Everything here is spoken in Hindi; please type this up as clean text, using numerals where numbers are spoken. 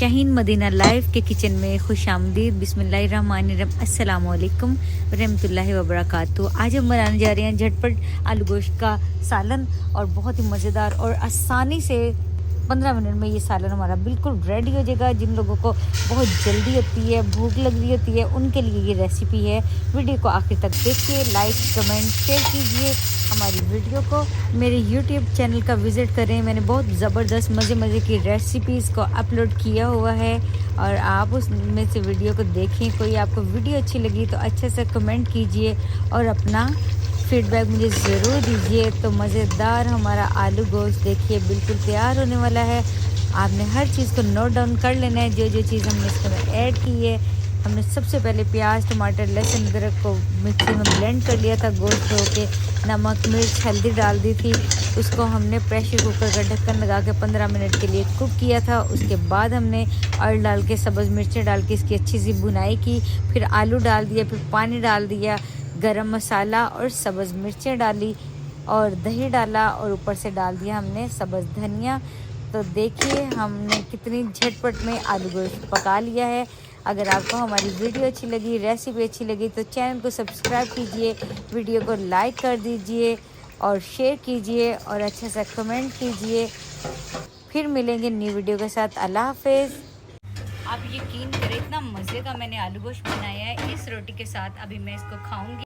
शाहीन मदीना लाइव के किचन में खुश आमदीद। बिस्मिल्लाहिर्रहमानिर्रहीम, अस्सलाम वालेकुम रहमतुल्लाहि व बरकातुहू। आज हम बनाने जा रहे हैं झटपट आलू गोश्त का सालन और बहुत ही मज़ेदार और आसानी से 15 मिनट में ये सालन हमारा बिल्कुल रेडी हो जाएगा। जिन लोगों को बहुत जल्दी होती है, भूख लग रही होती है, उनके लिए ये रेसिपी है। वीडियो को आखिर तक देखिए, लाइक कमेंट शेयर कीजिए हमारी वीडियो को। मेरे यूट्यूब चैनल का विज़िट करें, मैंने बहुत ज़बरदस्त मज़े की रेसिपीज़ को अपलोड किया हुआ है और आप उसमें से वीडियो को देखें। कोई आपको वीडियो अच्छी लगी तो अच्छे से कमेंट कीजिए और अपना फीडबैक मुझे ज़रूर दीजिए। तो मज़ेदार हमारा आलू गोश्त देखिए बिल्कुल तैयार होने वाला है। आपने हर चीज़ को नोट डाउन कर लेना है, जो चीज़ हमने इसमें ऐड की है। हमने सबसे पहले प्याज टमाटर लहसुन अदरक को मिक्सी में ब्लेंड कर लिया था, गोश्त धो के नमक मिर्च हल्दी डाल दी थी। उसको हमने प्रेशर कुकर का ढक्कन लगा के 15 मिनट के लिए कुक किया था। उसके बाद हमने ऑयल डाल के सब्ज़ मिर्चें डाल के इसकी अच्छी सी भुनाई की, फिर आलू डाल दिया, फिर पानी डाल दिया, गरम मसाला और सब्ज़ मिर्चें डाली और दही डाला और ऊपर से डाल दिया हमने सब्ज़ धनिया। तो देखिए हमने कितनी झटपट में आलू गोश्त पका लिया है। अगर आपको हमारी वीडियो अच्छी लगी, रेसिपी अच्छी लगी तो चैनल को सब्सक्राइब कीजिए, वीडियो को लाइक कर दीजिए और शेयर कीजिए और अच्छे से कमेंट कीजिए। फिर मिलेंगे न्यू वीडियो के साथ। अल्लाह हाफिज़। आप यकीन करें इतना मज़े का मैंने आलू गोश्त बनाया है इस रोटी के साथ। अभी मैं इसको खाऊंगी।